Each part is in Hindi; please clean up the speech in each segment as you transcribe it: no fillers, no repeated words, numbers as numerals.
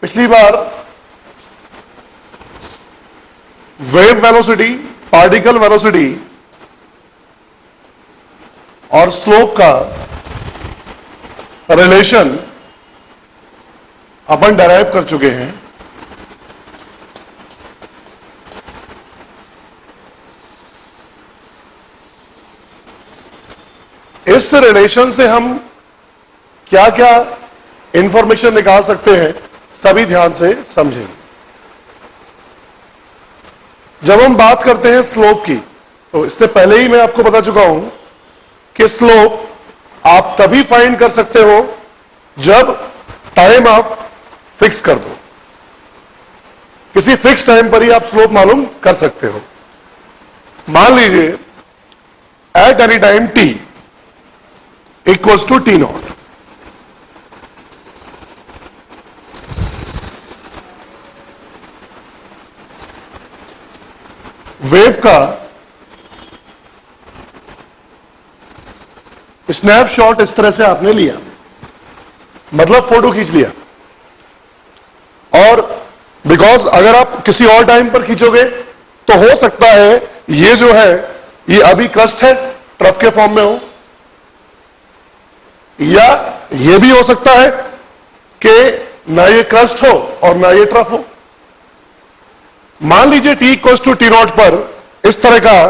पिछली बार वेव वेलोसिटी, पार्टिकल वेलोसिटी और स्लोप का रिलेशन अपन डेराइव कर चुके हैं। इस रिलेशन से हम क्या क्या इंफॉर्मेशन निकाल सकते हैं, सभी ध्यान से समझेंगे। जब हम बात करते हैं स्लोप की, तो इससे पहले ही मैं आपको बता चुका हूं कि स्लोप आप तभी फाइंड कर सकते हो जब टाइम आप फिक्स कर दो। किसी फिक्स टाइम पर ही आप स्लोप मालूम कर सकते हो। मान लीजिए at any time T equals to T nought, wave का स्नैपशॉट इस तरह से आपने लिया, मतलब फोटो खींच लिया। और बिकॉज अगर आप किसी और टाइम पर खींचोगे तो हो सकता है ये जो है ये अभी क्रस्ट है, ट्रफ के फॉर्म में हो, या ये भी हो सकता है कि ना ये क्रस्ट हो और ना ये ट्रफ हो। मान लीजिए T equals to T nought पर इस तरह का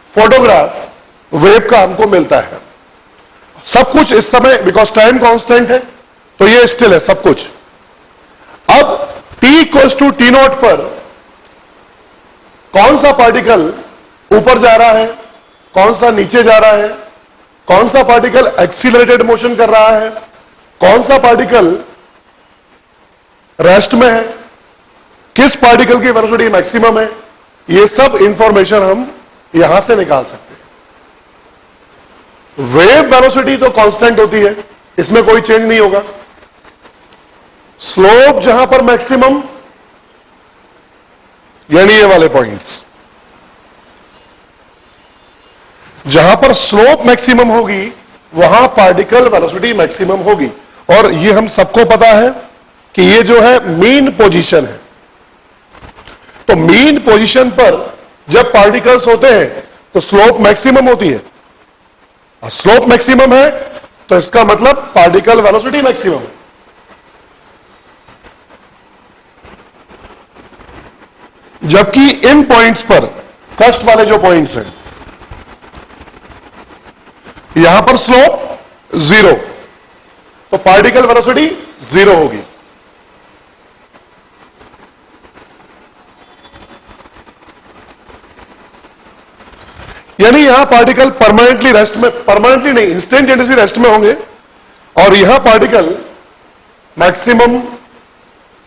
फोटोग्राफ वेव का हमको मिलता है। सब कुछ इस समय बिकॉज टाइम कांस्टेंट है तो ये स्टिल है सब कुछ। अब T equals to T nought पर कौन सा पार्टिकल ऊपर जा रहा है, कौन सा नीचे जा रहा है, कौन सा पार्टिकल एक्सीलरेटेड मोशन कर रहा है, कौन सा पार्टिकल रेस्ट में है, किस पार्टिकल की वेलोसिटी मैक्सिमम है, ये सब इंफॉर्मेशन हम यहां से निकाल सकते हैं। वेव वेलोसिटी तो कांस्टेंट होती है, इसमें कोई चेंज नहीं होगा। स्लोप जहां पर मैक्सिमम, यानी ये वाले पॉइंट्स, जहां पर स्लोप मैक्सिमम होगी वहां पार्टिकल वेलोसिटी मैक्सिमम होगी। और ये हम सबको पता है कि ये जो है मीन पोजीशन है। तो मीन पोजीशन पर जब पार्टिकल्स होते हैं तो स्लोप मैक्सिमम होती है, और स्लोप मैक्सिमम है तो इसका मतलब पार्टिकल वेलोसिटी मैक्सिमम है। जबकि इन पॉइंट्स पर, क्रस्ट वाले जो पॉइंट्स हैं, यहां पर स्लोप जीरो, तो पार्टिकल वेलोसिटी जीरो होगी। यानी यहां पार्टिकल परमानेंटली रेस्ट में, परमानेंटली नहीं, इंस्टेंटेनियसली रेस्ट में होंगे, और यहां पार्टिकल मैक्सिमम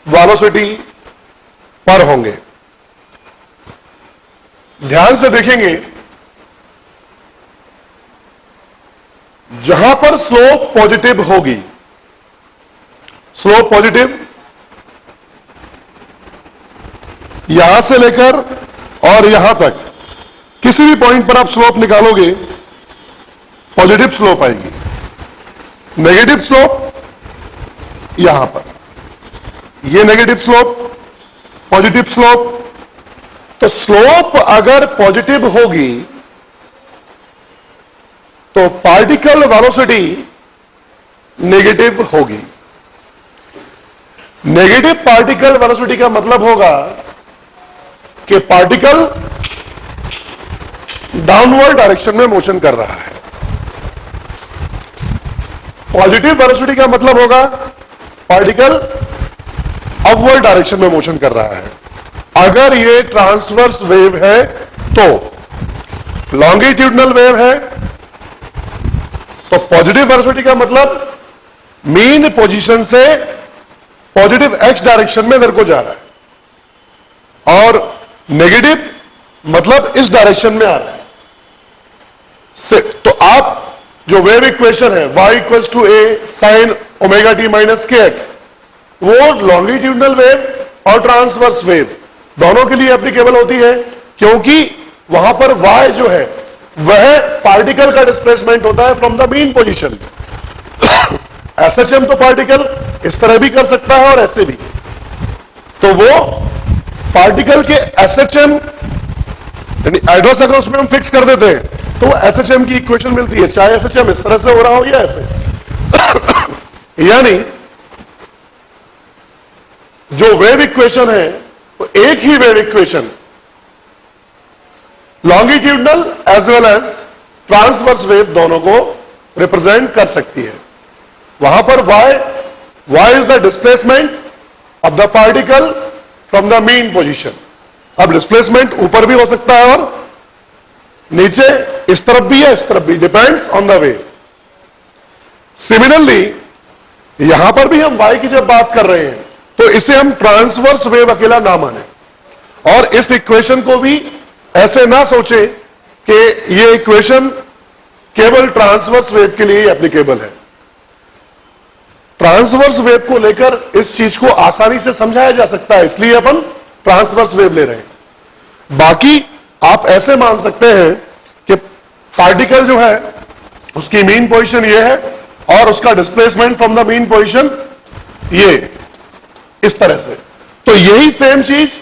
वेलोसिटी पर होंगे। ध्यान से देखेंगे, जहां पर स्लोप पॉजिटिव होगी, स्लोप पॉजिटिव, यहां से लेकर और यहां तक किसी भी पॉइंट पर आप स्लोप निकालोगे पॉजिटिव स्लोप आएगी। नेगेटिव स्लोप यहां पर, ये नेगेटिव स्लोप, पॉजिटिव स्लोप। तो स्लोप अगर पॉजिटिव होगी तो पार्टिकल वेलोसिटी नेगेटिव होगी। नेगेटिव पार्टिकल वेलोसिटी का मतलब होगा कि पार्टिकल डाउनवर्ड डायरेक्शन में मोशन कर रहा है। पॉजिटिव वेलोसिटी का मतलब होगा पार्टिकल अपवर्ड डायरेक्शन में मोशन कर रहा है। अगर ये ट्रांसवर्स वेव है तो, लॉन्गिट्यूडनल वेव है तो पॉजिटिव वेलोसिटी का मतलब मीन पोजीशन से पॉजिटिव एक्स डायरेक्शन में मेरे को जा रहा है, और नेगेटिव मतलब इस डायरेक्शन में आ रहा है। तो आप जो वेव इक्वेशन है y equals to a sin omega t minus K X, वो लॉन्गिट्यूडनल वेव और ट्रांसवर्स वेव दोनों के लिए एप्लीकेबल होती है, क्योंकि वहां पर y जो है वह पार्टिकल का डिस्प्लेसमेंट होता है from the mean position. SHM तो पार्टिकल इस तरह भी कर सकता है और ऐसे भी। तो वो पार्टिकल के एसएचएम यानी एड्रेस अगर उसमें हम फिक्स कर देते हैं तो एसएचएम की इक्वेशन मिलती है, चाहे एसएचएम इस तरह से हो रहा हो या ऐसे। यानी जो वेव इक्वेशन है वो एक ही wave equation longitudinal as well as transverse wave दोनों को रिप्रेजेंट कर सकती है। वहां पर y is the displacement of the particle from the mean position. अब डिस्प्लेसमेंट ऊपर भी हो सकता है और नीचे, इस तरफ भी है इस तरफ भी, depends on the wave. Similarly यहां पर भी हम y की जब बात कर रहे हैं तो इसे हम ट्रांसवर्स वेव अकेला ना माने और इस इक्वेशन को भी ऐसे ना सोचे कि ये इक्वेशन केवल ट्रांसवर्स वेव के लिए ही एप्लीकेबल है। ट्रांसवर्स वेव को लेकर इस चीज को आसानी से समझाया जा सकता है, इसलिए अपन ट्रांसवर्स वेव ले रहे हैं। बाकी आप ऐसे मान सकते हैं कि पार्टिकल जो है उसकी मीन पोजीशन ये है और उसका displacement from the mean position ये, इस तरह से। तो यही सेम चीज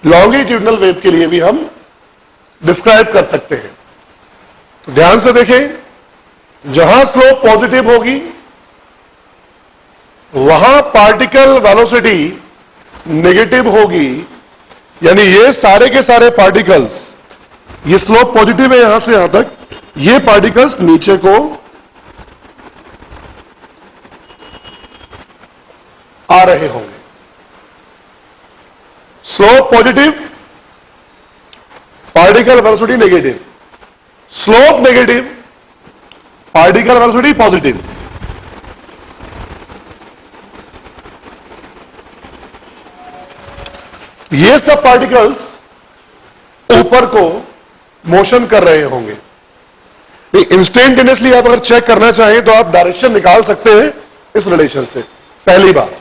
लॉन्गिट्यूडनल वेव के लिए भी हम डिस्क्राइब कर सकते हैं। तो ध्यान से देखें, जहां स्लोप पॉजिटिव होगी वहां पार्टिकल वेलोसिटी नेगेटिव होगी, यानी ये सारे के सारे पार्टिकल्स, ये स्लोप पॉजिटिव है यहां से यहां तक, ये पार्टिकल्स नीचे को आ रहे होंगे। Slope positive, particle velocity negative, slope negative, particle velocity positive. ये सब पार्टिकल्स ऊपर को मोशन कर रहे होंगे। इंस्टेंटेनियसली आप अगर चेक करना चाहें तो आप डायरेक्शन निकाल सकते हैं इस रिलेशन से। पहली बात,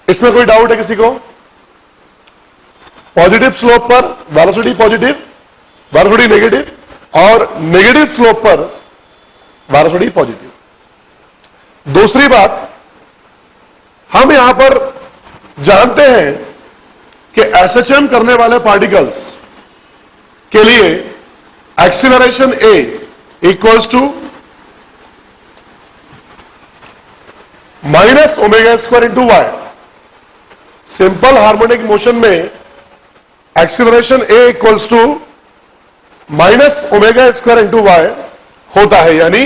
इसमें कोई डाउट है किसी को? पॉजिटिव स्लोप पर वेलोसिटी पॉजिटिव, वेलोसिटी नेगेटिव, और नेगेटिव स्लोप पर वेलोसिटी पॉजिटिव। दूसरी बात, हम यहां पर जानते हैं कि एसएचएम करने वाले पार्टिकल्स के लिए acceleration a equals to minus omega square into y. Simple harmonic motion में acceleration a equals to minus omega square into y होता है, यानी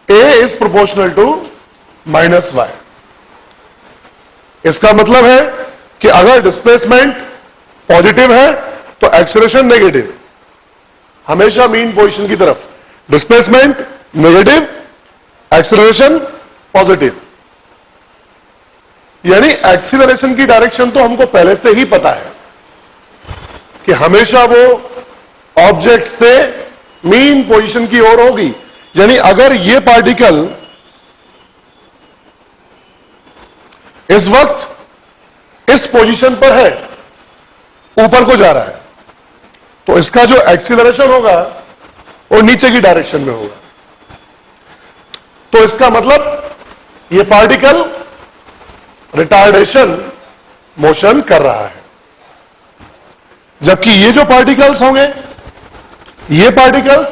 a is proportional to minus y. इसका मतलब है कि अगर डिस्प्लेसमेंट पॉजिटिव है तो एक्सीलरेशन नेगेटिव, हमेशा मीन पोजीशन की तरफ। डिस्प्लेसमेंट नेगेटिव, एक्सीलरेशन पॉजिटिव, यानी एक्सीलरेशन की डायरेक्शन तो हमको पहले से ही पता है कि हमेशा वो ऑब्जेक्ट से मीन पोजीशन की ओर होगी। यानी अगर ये पार्टिकल इस वक्त इस पोजीशन पर है, ऊपर को जा रहा है, तो इसका जो एक्सीलरेशन होगा वो नीचे की डायरेक्शन में होगा। तो इसका मतलब ये पार्टिकल रिटार्डेशन मोशन कर रहा है, जबकि ये जो पार्टिकल्स होंगे, ये पार्टिकल्स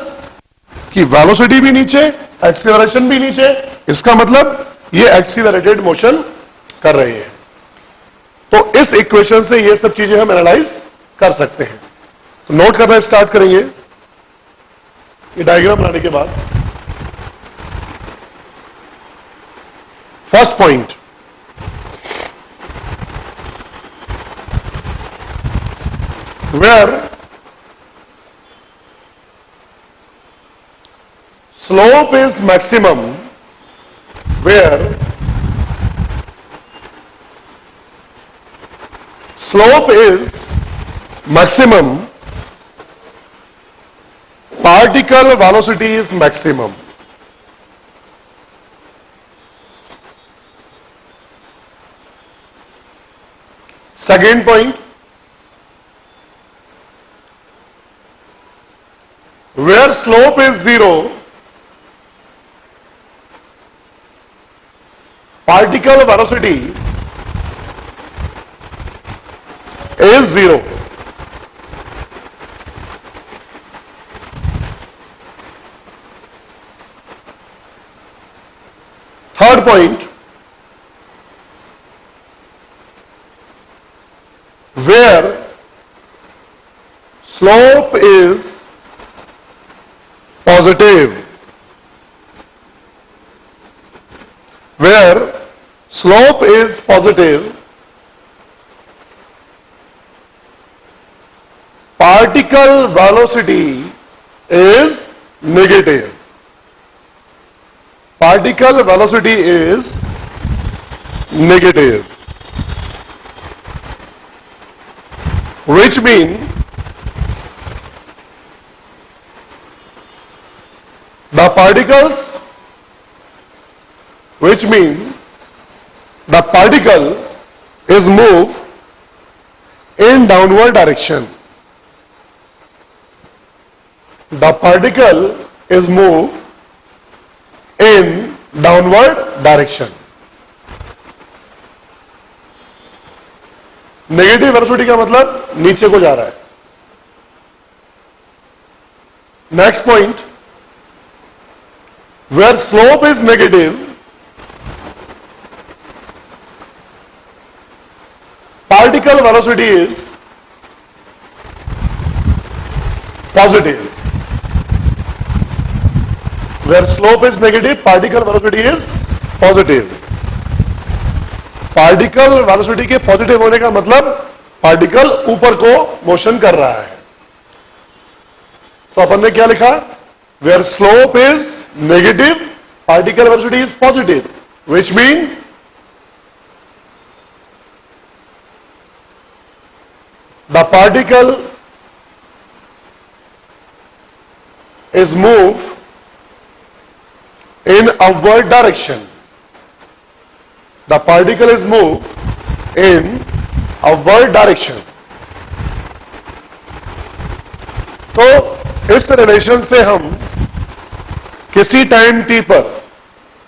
की वेलोसिटी भी नीचे, एक्सीलरेशन भी नीचे, इसका मतलब ये एक्सीलरेटेड मोशन कर रहे हैं। तो इस इक्वेशन से ये सब चीजें हम एनालाइज कर सकते हैं। तो नोट करना स्टार्ट करेंगे ये डायग्राम बनाने के बाद। First point, where slope is maximum, where slope is maximum, particle velocity is maximum. Second point, where slope is zero, particle velocity is 0. Third point, where slope is positive, where slope is positive, particle velocity is negative. Particle velocity is negative, which means the particles, which means the particle is moved in downward direction. The particle is moved in downward direction. Negative velocity का मतलब नीचे को जा रहा है. Next point, where slope is negative, particle velocity is positive. Where slope is negative, particle velocity is positive. Particle velocity के पॉजिटिव होने का मतलब पार्टिकल ऊपर को मोशन कर रहा है. तो अपन ने क्या लिखा? Where slope is negative, particle velocity is positive, which mean the particle is moved in upward direction. The particle is moved in upward direction. तो इस रिलेशन से हम किसी टाइम टी पर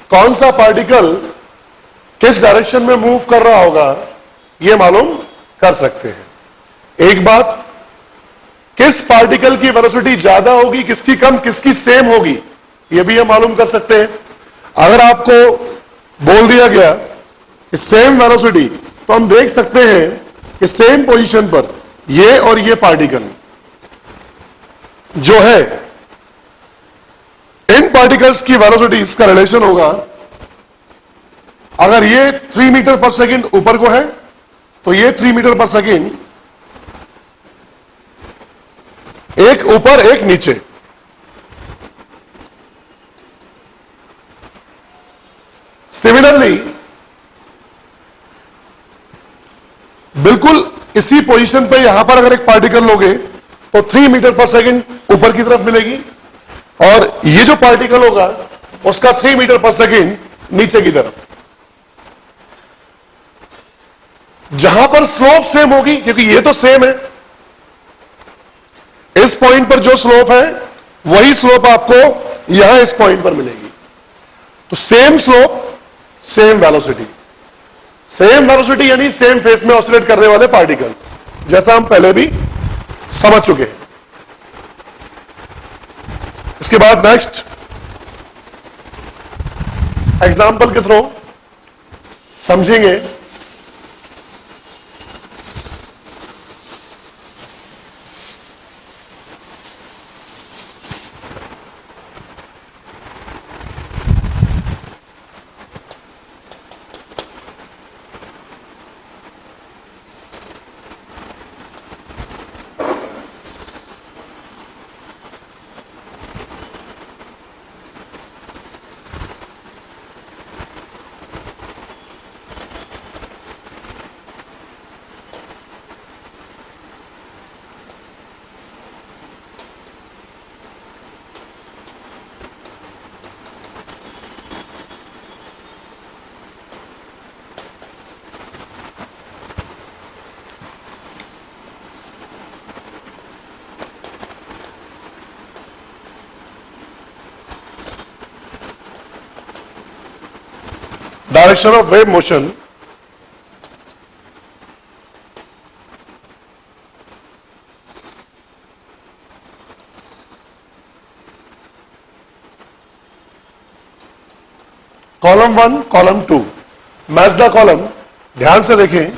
कौन सा पार्टिकल किस डायरेक्शन में मूव कर रहा होगा यह मालूम कर सकते हैं. एक बात, किस पार्टिकल की वेलोसिटी ज्यादा होगी, किसकी कम, किसकी सेम होगी, यह भी हम मालूम कर सकते हैं. अगर आपको बोल दिया गया कि सेम वेलोसिटी, तो हम देख सकते हैं कि सेम पोजीशन पर ये और ये पार्टिकल जो है, इन पार्टिकल्स की वेलोसिटी का रिलेशन होगा. अगर ये 3 मीटर पर सेकेंड ऊपर को है तो ये 3 मीटर पर सेकेंड, एक ऊपर एक नीचे. सिमिलरली बिल्कुल इसी पोजीशन पे यहां पर अगर एक पार्टिकल लोगे तो 3 मीटर पर सेकेंड ऊपर की तरफ मिलेगी, और ये जो पार्टिकल होगा उसका 3 मीटर पर सेकेंड नीचे की तरफ. जहां पर स्लोप सेम होगी, क्योंकि ये तो सेम है, इस पॉइंट पर जो स्लोप है वही स्लोप आपको यहां इस पॉइंट पर मिलेगी. तो same slope, same velocity. Same velocity यानी सेम फेस में ऑसिलेट करने वाले पार्टिकल्स, जैसा हम पहले भी समझ चुके हैं. इसके बाद नेक्स्ट एग्जाम्पल के थ्रू समझेंगे. Direction of wave motion column 1 column 2 match the column. ध्यान से देखें,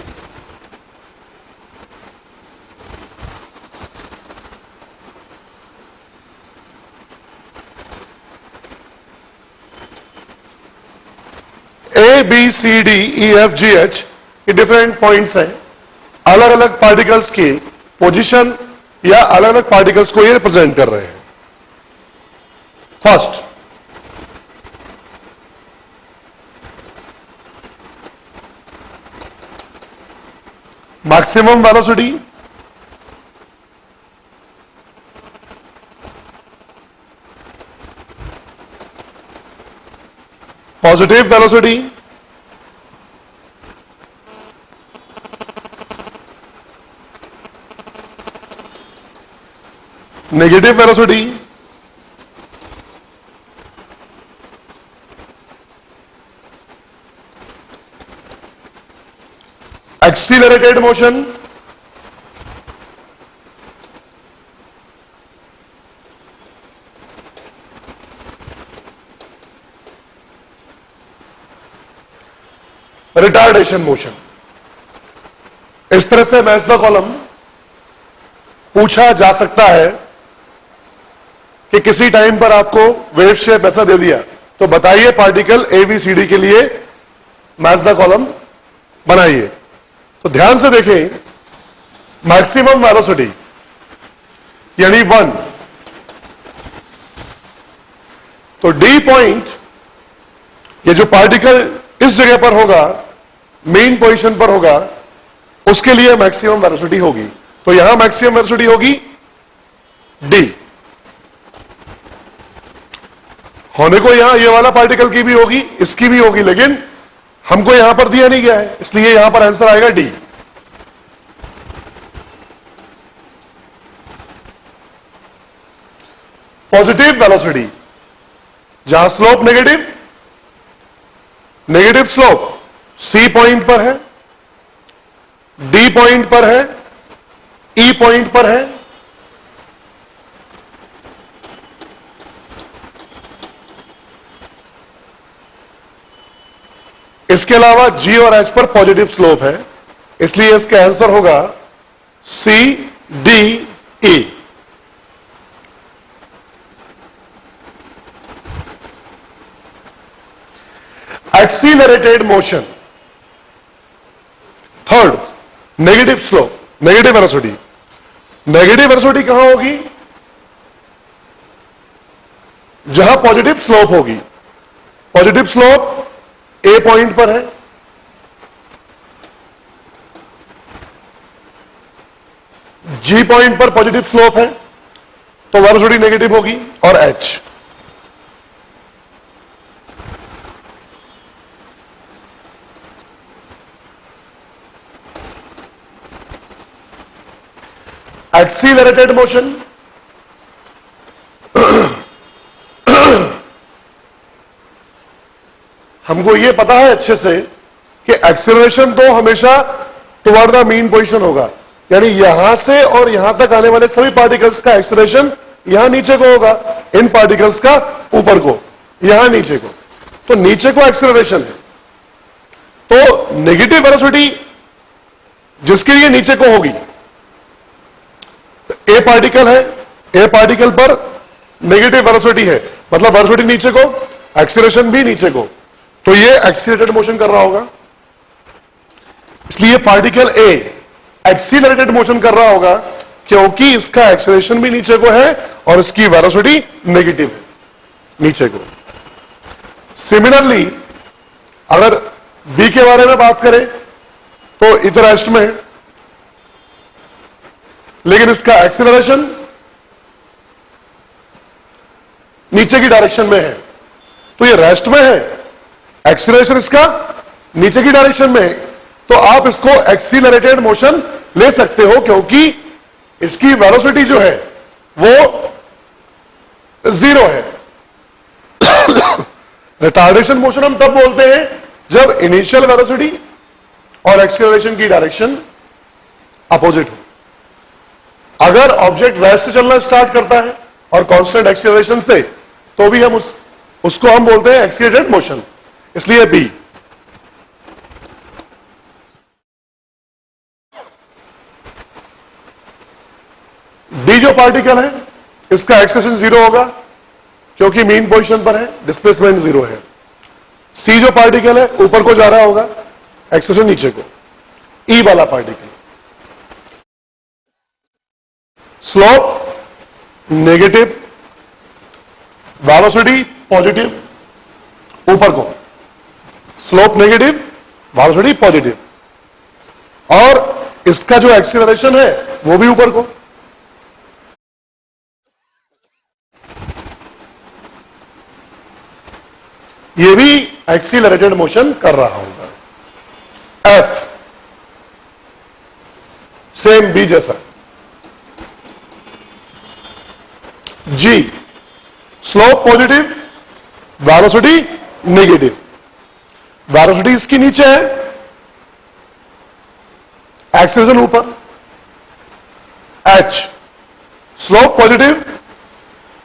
A B C D E F G H ये डिफरेंट पॉइंट्स हैं। अलग अलग पार्टिकल्स की पोजीशन या अलग अलग पार्टिकल्स को ये रिप्रेजेंट कर रहे हैं। First, maximum velocity, positive velocity, negative velocity, accelerated motion, retardation motion. इस तरह से मैच द कॉलम पूछा जा सकता है कि किसी टाइम पर आपको वेव शेप ऐसा दे दिया तो बताइए पार्टिकल एबीसीडी के लिए मैच द कॉलम बनाइए। तो ध्यान से देखें, मैक्सिमम वेलोसिटी यानी 1, तो डी पॉइंट ये जो पार्टिकल इस जगह पर होगा, मेन पोजीशन पर होगा, उसके लिए मैक्सिमम वेलोसिटी होगी। तो यहां मैक्सिमम वेलोसिटी होगी डी। होने को यहां ये वाला पार्टिकल की भी होगी, इसकी भी होगी, लेकिन हमको यहां पर दिया नहीं गया है, इसलिए यहां पर आंसर आएगा डी। पॉजिटिव वेलोसिटी, जहां slope negative, negative slope C point पर है, डी पॉइंट पर है, ई पॉइंट पर है। इसके अलावा जी और एच पर पॉजिटिव स्लोप है, इसलिए इसका आंसर होगा C D E. Accelerated motion, third, negative slope, negative velocity. Negative velocity कहां होगी? जहां पॉजिटिव स्लोप होगी। पॉजिटिव स्लोप ए पॉइंट पर है, जी पॉइंट पर पॉजिटिव स्लोप है, तो वेलोसिटी नेगेटिव होगी, और एच। एक्सीलरेटेड मोशन, हमको यह पता है अच्छे से कि एक्सीलरेशन तो हमेशा टुवर्ड द मीन पोजीशन होगा, यानी यहां से और यहां तक आने वाले सभी पार्टिकल्स का एक्सीलरेशन यहां नीचे को होगा, इन पार्टिकल्स का ऊपर को, यहां नीचे को। तो नीचे को एक्सीलरेशन है, तो नेगेटिव वेलोसिटी जिसके लिए नीचे को होगी, ए पार्टिकल है, ए पार्टिकल पर नेगेटिव वेलोसिटी है, मतलब वेलोसिटी नीचे को, एक्सीलरेशन भी नीचे को, तो ये एक्सीलरेटेड मोशन कर रहा होगा। इसलिए पार्टिकल ए एक्सीलरेटेड मोशन कर रहा होगा क्योंकि इसका एक्सीलरेशन भी नीचे को है और इसकी वेलोसिटी नेगेटिव है, नीचे को। सिमिलरली अगर बी के बारे में बात करें तो इधर रेस्ट में है, लेकिन इसका एक्सीलरेशन नीचे की डायरेक्शन में है, तो ये रेस्ट में है, एक्सीलरेशन इसका नीचे की डायरेक्शन में है, तो आप इसको एक्सीलरेटेड मोशन ले सकते हो क्योंकि इसकी वेलोसिटी जो है वो 0 है। रिटार्डेशन मोशन हम तब बोलते हैं जब इनिशियल वेलोसिटी और एक्सीलरेशन की डायरेक्शन अपोजिट हो। अगर ऑब्जेक्ट वैसे चलना स्टार्ट करता है और कांस्टेंट एक्सीलरेशन से, तो भी हम उसको हम बोलते हैं एक्सीलरेटेड मोशन, इसलिए बी। डी जो पार्टिकल है इसका एक्सेलेरेशन 0 होगा क्योंकि मीन पोजीशन पर है, डिस्प्लेसमेंट 0 है। सी जो पार्टिकल है ऊपर को जा रहा होगा, एक्सेलेरेशन नीचे को। ई वाला particle slope negative, velocity positive, ऊपर को। स्लोप नेगेटिव, वेलोसिटी पॉजिटिव, और इसका जो एक्सीलरेशन है वो भी ऊपर को। ये भी एक्सीलरेटेड मोशन कर रहा होगा। एफ सेम बी जैसा। G slope positive, velocity negative. Velocity इसकी नीचे है, एक्सीलरेशन ऊपर। H slope positive,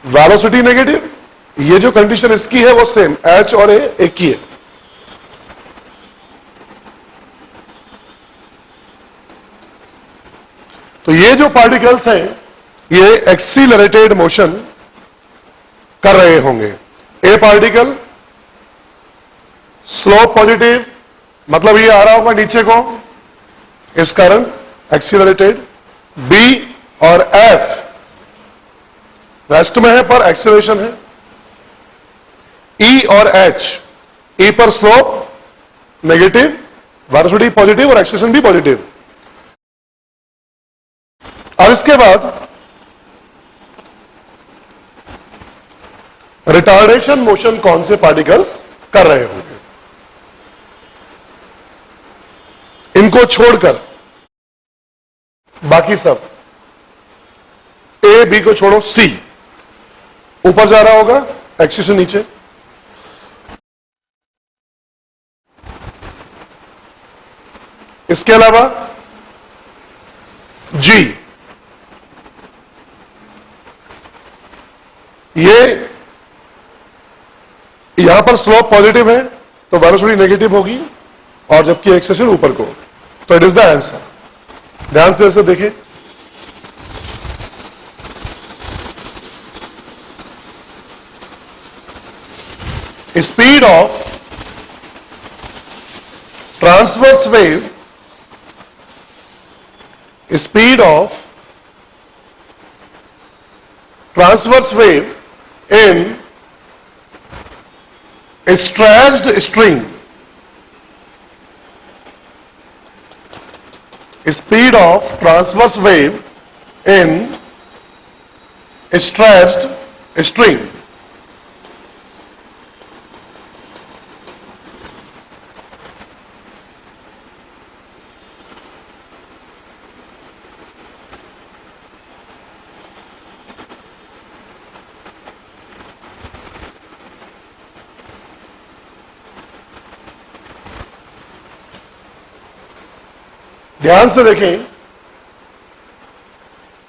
velocity negative. ये जो कंडीशन इसकी है वो सेम, एच और ए एक ही है। तो ये जो पार्टिकल्स हैं ये एक्सीलरेटेड मोशन कर रहे होंगे। ए पार्टिकल स्लोप पॉजिटिव, मतलब ये आ रहा होगा नीचे को, इस कारण एक्सीलरेटेड। बी और एफ रेस्ट में है पर एक्सीलरेशन है। ई और एच, ई पर स्लोप नेगेटिव, वेलोसिटी पॉजिटिव और एक्सीलरेशन भी पॉजिटिव। और इसके बाद रिटार्डेशन मोशन कौन से पार्टिकल्स कर रहे होंगे, इनको छोड़कर बाकी सब। ए बी को छोड़ो, सी ऊपर जा रहा होगा, एक्सीलरेशन नीचे। इसके अलावा जी, ये यहां पर स्लोप पॉजिटिव है तो वेलोसिटी नेगेटिव होगी, और जबकि एक्सेलेरेशन ऊपर को। तो इट इज द आंसर। ध्यान से ऐसे देखें, speed of transverse wave, speed of transverse wave in a stretched string, speed of transverse wave in a stretched string। ध्यान से देखें,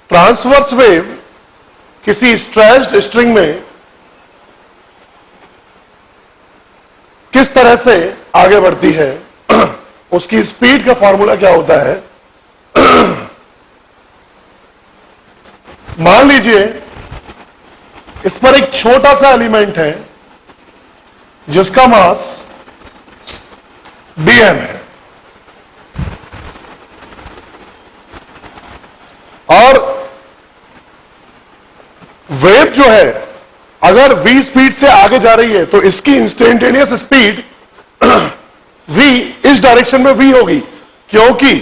ट्रांसवर्स वेव किसी स्ट्रेच्ड स्ट्रिंग में किस तरह से आगे बढ़ती है, उसकी स्पीड का फॉर्मूला क्या होता है। मान लीजिए इस पर एक छोटा सा एलिमेंट है जिसका मास dm है, और वेव जो है अगर v स्पीड से आगे जा रही है तो इसकी इंस्टेंटेनियस स्पीड v इस डायरेक्शन में v होगी, क्योंकि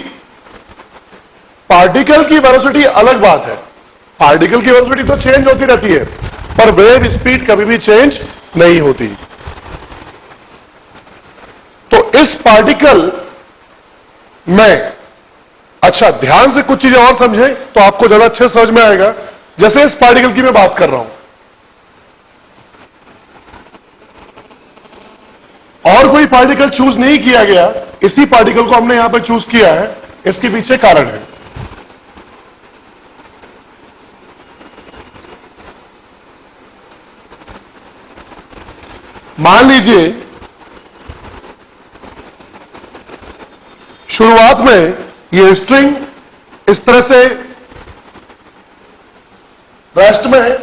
पार्टिकल की वेलोसिटी अलग बात है। पार्टिकल की वेलोसिटी तो चेंज होती रहती है, पर वेव स्पीड कभी भी चेंज नहीं होती। तो इस पार्टिकल में, अच्छा ध्यान से कुछ चीजें और समझें तो आपको ज्यादा अच्छे समझ में आएगा। जैसे इस पार्टिकल की मैं बात कर रहा हूं, और कोई पार्टिकल चूज नहीं किया गया, इसी पार्टिकल को हमने यहां पर चूज किया है, इसके पीछे कारण है। मान लीजिए शुरुआत में ये स्ट्रिंग इस तरह से रेस्ट में है,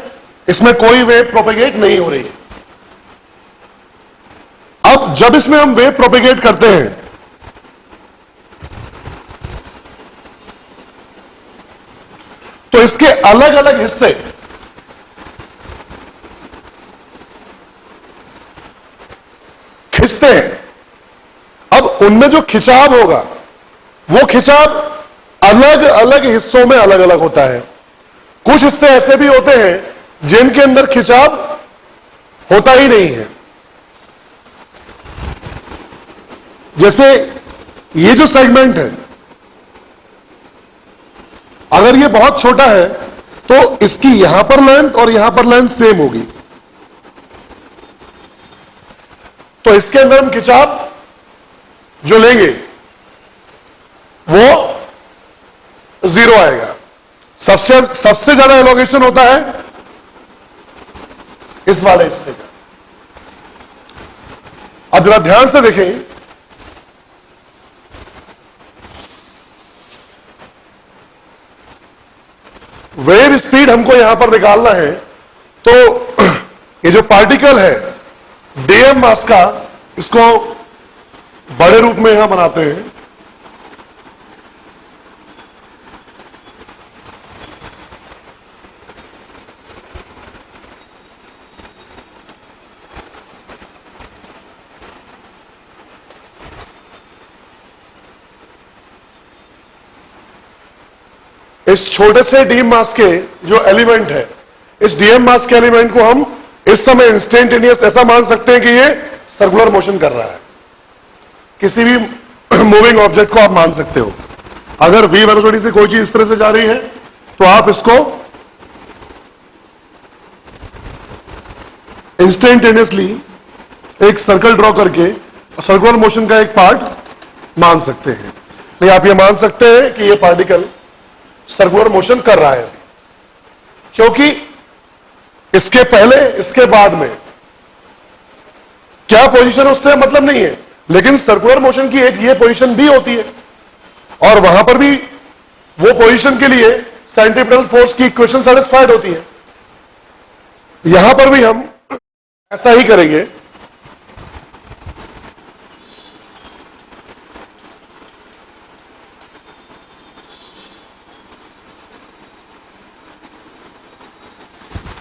इसमें कोई वेव प्रोपेगेट नहीं हो रही है। अब जब इसमें हम वेव प्रोपेगेट करते हैं तो इसके अलग अलग हिस्से खिंचते हैं। अब उनमें जो खिंचाव होगा वो खिंचाव अलग अलग हिस्सों में अलग अलग होता है। कुछ हिस्से ऐसे भी होते हैं जिनके अंदर खिंचाव होता ही नहीं है। जैसे ये जो सेगमेंट है, अगर ये बहुत छोटा है तो इसकी यहां पर लेंथ और यहां पर लेंथ सेम होगी, तो इसके अंदर हम खिंचाव जो लेंगे वो 0 आएगा। सबसे ज्यादा एलोगेशन होता है इस वाले हिस्से का। अब जरा ध्यान से देखें, वेव स्पीड हमको यहां पर निकालना है, तो ये जो पार्टिकल है डीएम मास का, इसको बड़े रूप में यहां बनाते हैं। इस छोटे से डीएम मास के जो एलिमेंट है, इस डीएम मास के एलिमेंट को हम इस समय इंस्टेंटेनियस ऐसा मान सकते हैं कि ये सर्कुलर मोशन कर रहा है। किसी भी मूविंग ऑब्जेक्ट को आप मान सकते हो। अगर v वेलोसिटी से कोई चीज इस तरह से जा रही है तो आप इसको इंस्टेंटेनियसली एक सर्कल ड्रॉ करके सर्कुलर मोशन का एक पार्ट मान सकते हैं। लेकिन आप ये मान सकते हैं कि ये पार्टिकल सर्कुलर मोशन कर रहा है, क्योंकि इसके पहले इसके बाद में क्या पोजीशन उससे मतलब नहीं है, लेकिन सर्कुलर मोशन की एक ये पोजीशन भी होती है, और वहां पर भी वो पोजीशन के लिए सेंट्रीपिटल फोर्स की इक्वेशन सेटिस्फाइड होती है। यहां पर भी हम ऐसा ही करेंगे।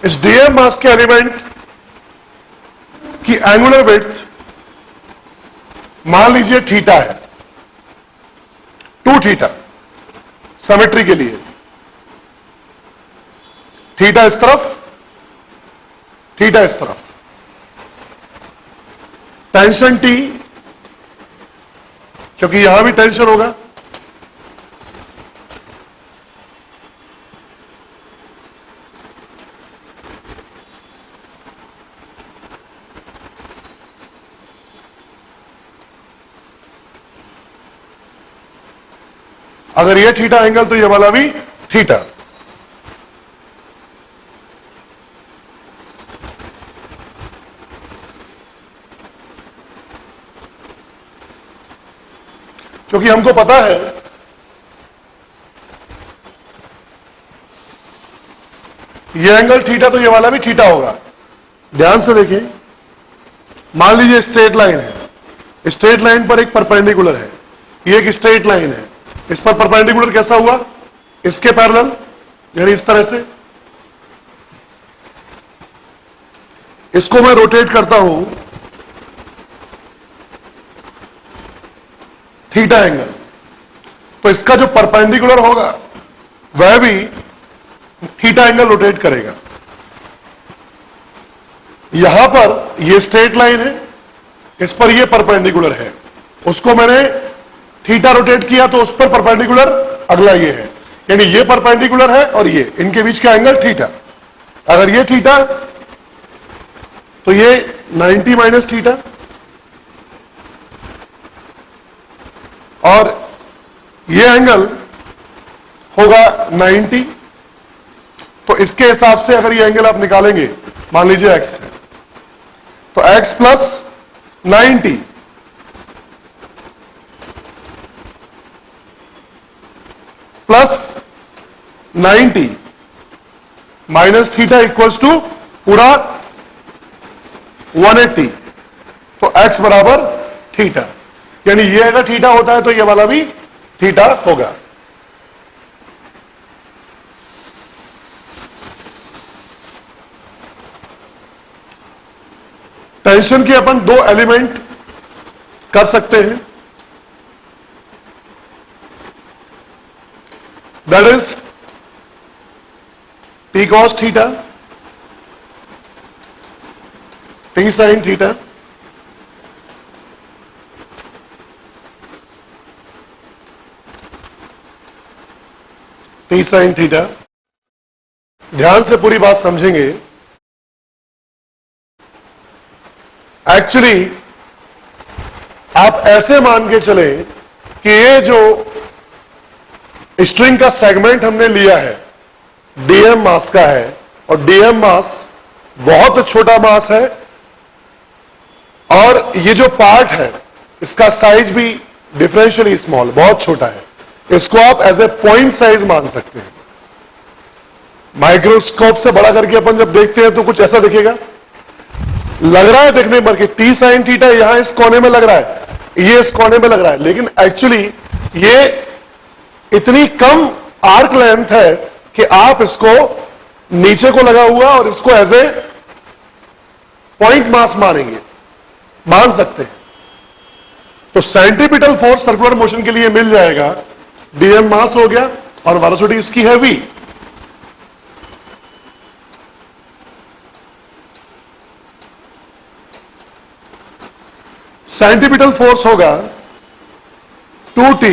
इस डीएम मास के एलिमेंट की एंगुलर विड्थ मान लीजिए थीटा है, 2 थीटा सिमेट्री के लिए। थीटा इस तरफ, थीटा इस तरफ। टेंशन T, क्योंकि यहां भी टेंशन होगा। अगर ये थीटा एंगल तो ये वाला भी थीटा। क्योंकि हमको पता है ये एंगल थीटा तो ये वाला भी थीटा होगा। ध्यान से देखिए, मान लीजिए स्ट्रेट लाइन है, स्ट्रेट लाइन पर एक परपेंडिकुलर है, ये एक स्ट्रेट लाइन है, इस पर परपेंडिकुलर कैसा हुआ, इसके पैरेलल, यानी इस तरह से। इसको मैं रोटेट करता हूं थीटा एंगल, तो इसका जो परपेंडिकुलर होगा वह भी थीटा एंगल रोटेट करेगा। यहां पर ये स्ट्रेट लाइन है, इस पर ये परपेंडिकुलर है, उसको मैंने थीटा रोटेट किया तो उस पर परपेंडिकुलर अगला ये है, यानी ये परपेंडिकुलर है और ये, इनके बीच का एंगल थीटा। अगर ये थीटा तो ये 90 माइनस थीटा, और ये एंगल होगा 90। तो इसके हिसाब से अगर ये एंगल आप निकालेंगे, मान लीजिए x है, तो x plus 90 plus 90 minus theta equals to पूरा 180। तो x बराबर थीटा, यानी ये अगर थीटा होता है तो ये वाला भी थीटा होगा। टेंशन के अपन दो एलिमेंट कर सकते हैं, that is T cos theta, T sine theta, T sine theta. ध्यान से पूरी बात समझेंगे। एक्चुअली आप ऐसे मान के चले कि ये जो स्ट्रिंग का सेगमेंट हमने लिया है डीएम मास का है, और डीएम मास बहुत छोटा मास है, और ये जो पार्ट है इसका साइज भी डिफरेंशियली स्मॉल, बहुत छोटा है। इसको आप एज ए पॉइंट साइज मान सकते हैं। माइक्रोस्कोप से बड़ा करके अपन जब देखते हैं तो कुछ ऐसा दिखेगा, लग रहा है देखने पर कि टी साइन थीटा यहां इस कोने में लग रहा है, ये इस कोने में लग रहा है, लेकिन एक्चुअली ये इतनी कम आर्क लेंथ है कि आप इसको नीचे को लगा हुआ और इसको एज ए पॉइंट मास मान सकते हैं। तो सेंट्रीपिटल फोर्स सर्कुलर मोशन के लिए मिल जाएगा, डीएम मास हो गया और वेलोसिटी इसकी है v। सेंट्रीपिटल फोर्स होगा 2t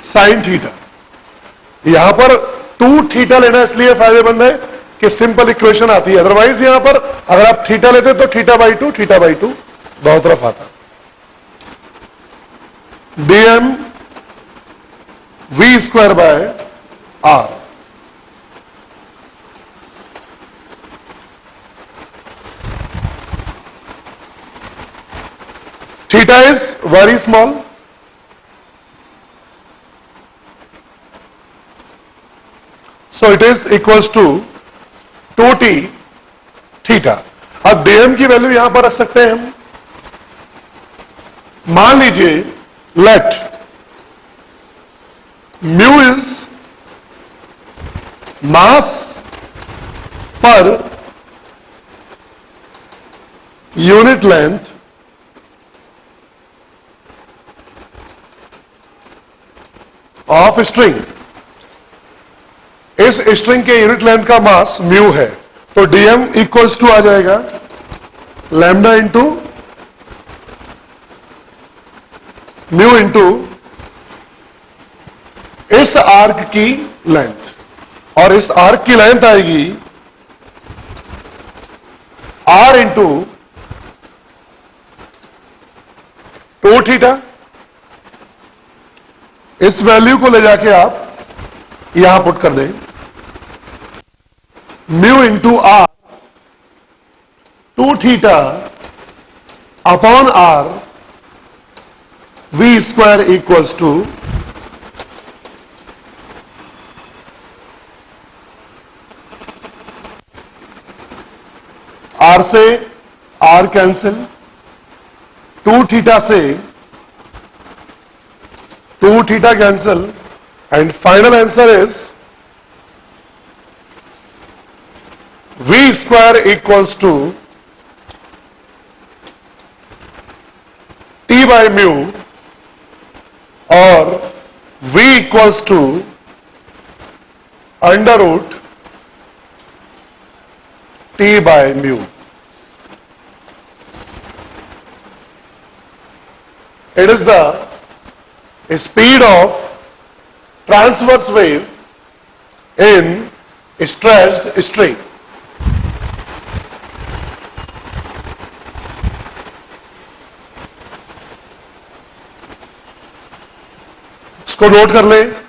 साइन थीटा। यहां पर 2 थीटा लेना इसलिए फायदेमंद है कि सिंपल इक्वेशन आती है, अदरवाइज यहां पर अगर आप थीटा लेते तो थीटा बाई टू दोनों तरफ आता। Dm V square by R. Theta is very small. So it is equals to 2t theta. अब dm की वैल्यू यहां पर रख सकते हैं हम। मान लीजिए let mu is mass per unit length of string. इस स्ट्रिंग के यूनिट लेंथ का मास म्यू है, तो डीएम इक्वल्स टू आ जाएगा लैम्डा इंटू म्यू इंटू इस आर्क की लेंथ, और इस आर्क की लेंथ आएगी आर इंटू 2 थीटा। इस वैल्यू को ले जाके आप यहां पुट कर दें, mu into R 2 theta upon R V square equals to R से आर कैंसिल, 2 थीटा से 2 theta cancel, and final answer is v square equals to t by mu, or v equals to under root t by mu. It is the speed of transverse wave in stretched string. इसको नोट कर लें।